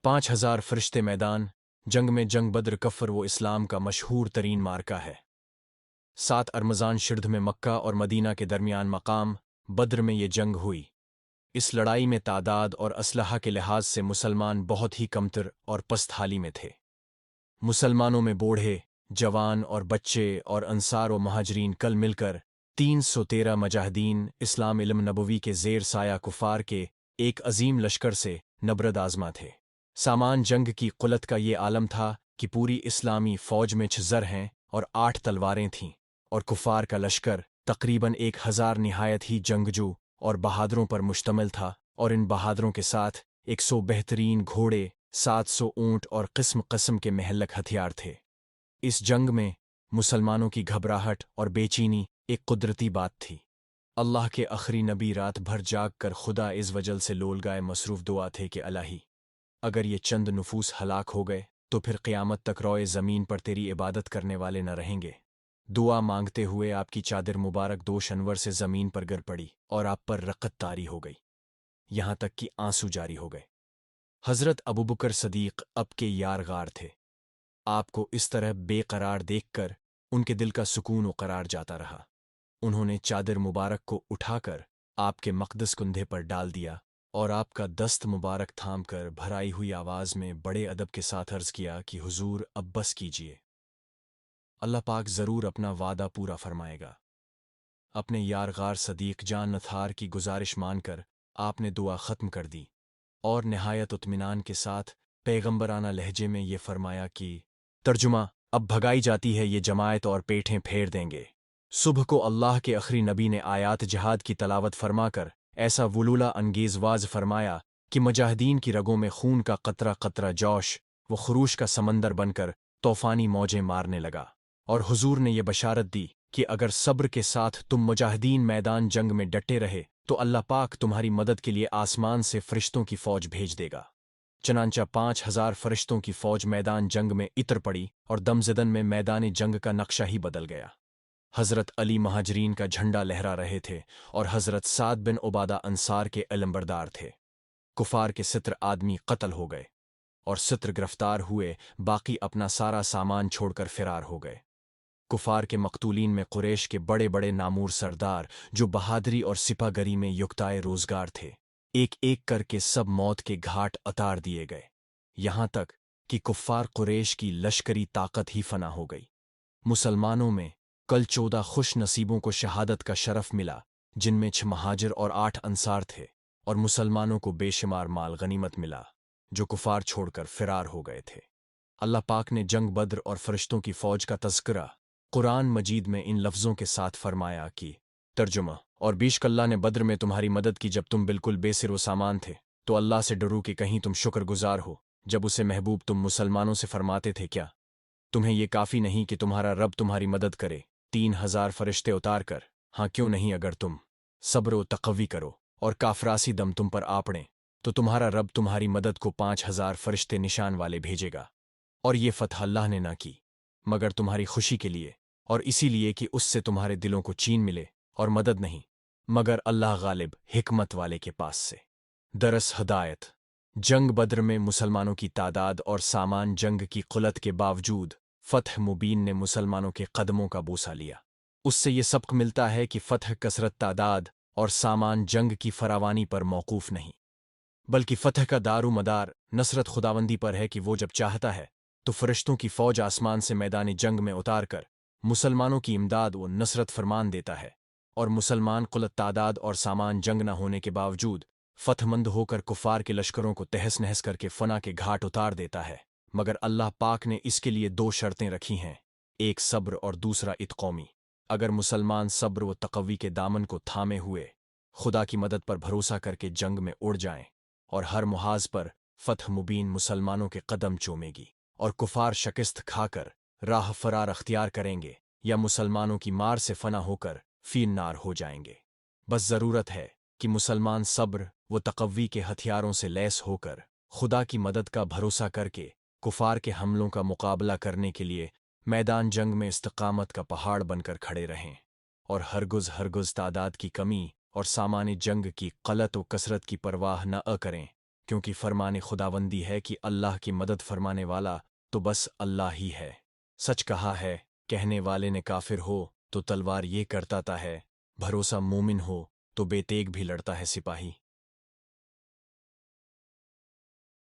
5,000 फरिश्ते मैदान जंग में जंग बद्र कफ़र वो इस्लाम का मशहूर तरीन मार्का है। 7 अरमज़ान शिर्ध में मक्का और मदीना के दरमियान मकाम बद्र में ये जंग हुई। इस लड़ाई में तादाद और असलहा के लिहाज से मुसलमान बहुत ही कमतर और पस्त हाली में थे। मुसलमानों में बूढ़े, जवान और बच्चे और अंसार व महाजरीन कल मिलकर 313 मुजाहिदीन इस्लाम इल्म नबवी के ज़ेर साया कुफ़ार के एक अजीम लश्कर से नबरद आज़मा थे। सामान जंग की कुलत का ये आलम था कि पूरी इस्लामी फ़ौज में 6 ज़र हैं और 8 तलवारें थीं, और कुफ़ार का लश्कर तकरीबन 1000 निहायत ही जंगजू और बहादुरों पर मुश्तमिल था, और इन बहादुरों के साथ 100 बेहतरीन घोड़े, 700 ऊँट और किस्म किस्म के महलक हथियार थे। इस जंग में मुसलमानों की घबराहट और बेचैनी एक कुदरती बात थी। अल्लाह के आखिरी नबी रात भर जाग कर खुदा इस वजल से लोलगाए मसरूफ़ दुआ थे कि अलाही, अगर ये चंद नुफूस हलाक हो गए तो फिर क़यामत तक रोए ज़मीन पर तेरी इबादत करने वाले न रहेंगे। दुआ मांगते हुए आपकी चादर मुबारक 2 शनवर से ज़मीन पर गिर पड़ी और आप पर रक़त तारी हो गई, यहाँ तक कि आंसू जारी हो गए। हज़रत अबू बकर सदीक़ अब के यारगार थे। आपको इस तरह बेकरार देखकर उनके दिल का सुकून व करार जाता रहा। उन्होंने चादर मुबारक को उठाकर आपके मक़दस कुंधे पर डाल दिया और आपका दस्त मुबारक थाम कर भराई हुई आवाज़ में बड़े अदब के साथ अर्ज़ किया कि हुजूर अब बस कीजिए, अल्लाह पाक ज़रूर अपना वादा पूरा फरमाएगा। अपने यारगार सदीक़ जान नथार की गुजारिश मानकर आपने दुआ ख़त्म कर दी और नहायत इत्मीनान के साथ पैगंबराना लहजे में ये फरमाया कि तर्जुमा, अब भगाई जाती है ये जमायत और पेठें फेर देंगे। सुबह को अल्लाह के आखिरी नबी ने आयात जिहाद की तलावत फरमाकर ऐसा वुलूला अंगेज़ वाज फरमाया कि मुजाहिदीन की रगों में खून का कतरा कतरा जोश व खरूश का समंदर बनकर तूफ़ानी मौजें मारने लगा, और हुजूर ने यह बशारत दी कि अगर सब्र के साथ तुम मुजाहिदीन मैदान जंग में डटे रहे तो अल्लाह पाक तुम्हारी मदद के लिए आसमान से फरिश्तों की फ़ौज भेज देगा। चनांचा 5,000 फरिश्तों की फ़ौज मैदान जंग में इतर पड़ी और दमज़दन में मैदान जंग का नक्शा ही बदल गया। हज़रत अली महाजरीन का झंडा लहरा रहे थे और हज़रत साद बिन उबादा अंसार के अलमबरदार थे। कुफ़ार के सित्र आदमी कत्ल हो गए और सित्र गिरफ्तार हुए, बाकी अपना सारा सामान छोड़कर फ़िरार हो गए। कुफ़ार के मकतूलीन में कुरैश के बड़े बड़े नामूर सरदार जो बहादरी और सिपागरी में युक्ताए रोज़गार थे, एक एक करके सब मौत के घाट उतार दिए गए, यहाँ तक कि कुफ़ार कुरैश की लश्करी ताकत ही फना हो गई। मुसलमानों में कल 14 खुश नसीबों को शहादत का शरफ मिला, जिनमें 6 महाजिर और 8 अंसार थे, और मुसलमानों को बेशुमार माल गनीमत मिला जो कुफ़ार छोड़कर फ़िरार हो गए थे। अल्लाह पाक ने जंग बद्र और फरिश्तों की फ़ौज का तज़किरा कुरान मजीद में इन लफ्ज़ों के साथ फरमाया कि तर्जुमा, और बेशक अल्लाह ने बद्र में तुम्हारी मदद की जब तुम बिल्कुल बेसिर व सामान थे, तो अल्लाह से डरो कि कहीं तुम शुक्रगुजार हो जब उसे महबूब तुम मुसलमानों से फरमाते थे, क्या तुम्हें ये काफ़ी नहीं कि तुम्हारा रब तुम्हारी मदद करे 3,000 फरिश्ते उतार कर? हाँ, क्यों नहीं, अगर तुम सब्र व तक़वी करो और काफरासी दम तुम पर आ पड़े तो तुम्हारा रब तुम्हारी मदद को 5,000 फरिश्ते निशान वाले भेजेगा। और ये फ़तह अल्लाह ने ना की मगर तुम्हारी खुशी के लिए, और इसीलिए कि उससे तुम्हारे दिलों को चैन मिले, और मदद नहीं मगर अल्लाह गालिब हिकमत वाले के पास से। दरस हदायत। जंग बद्र में मुसलमानों की तादाद और सामान जंग की कुलत के बावजूद फ़तह मुबीन ने मुसलमानों के कदमों का बोसा लिया। उससे ये सबक मिलता है कि फ़तह कसरत तादाद और सामान जंग की फरावानी पर मौकूफ़ नहीं, बल्कि फ़तह का दारू मदार नसरत खुदावंदी पर है कि वो जब चाहता है तो फरिश्तों की फ़ौज आसमान से मैदान जंग में उतार कर मुसलमानों की इमदाद व नसरत फरमान देता है, और मुसलमान कुलत तादाद और सामान जंग न होने के बावजूद फ़तहमंद होकर कुफ़ार के लश्करों को तहस नहस करके फ़ना के घाट उतार देता है। मगर अल्लाह पाक ने इसके लिए 2 शर्तें रखी हैं, एक सब्र और दूसरा इत्क़ौमी। अगर मुसलमान सब्र व तक़वी के दामन को थामे हुए खुदा की मदद पर भरोसा करके जंग में उड़ जाएं, और हर मुहाज पर फ़तह मुबीन मुसलमानों के कदम चूमेगी और कुफ़ार शिकस्त खाकर राह फरार अख्तियार करेंगे या मुसलमानों की मार से फना होकर फ़ीन-नार हो जाएंगे। बस ज़रूरत है कि मुसलमान सब्र व तक़वी के हथियारों से लैस होकर खुदा की मदद का भरोसा करके कुफ़ार के हमलों का मुकाबला करने के लिए मैदान जंग में इस्तिक़ामत का पहाड़ बनकर खड़े रहें, और हरगुज़ तादाद की कमी और सामान्य जंग की क़लत व कसरत की परवाह न करें, کیونکہ فرمان خداوندی ہے کہ اللہ کی مدد فرمانے والا تو بس اللہ ہی ہے۔ سچ کہا ہے کہنے والے نے، کافر ہو تو تلوار یہ کرتا ہے، بھروسہ مومن ہو تو بے تیگ بھی لڑتا ہے سپاہی۔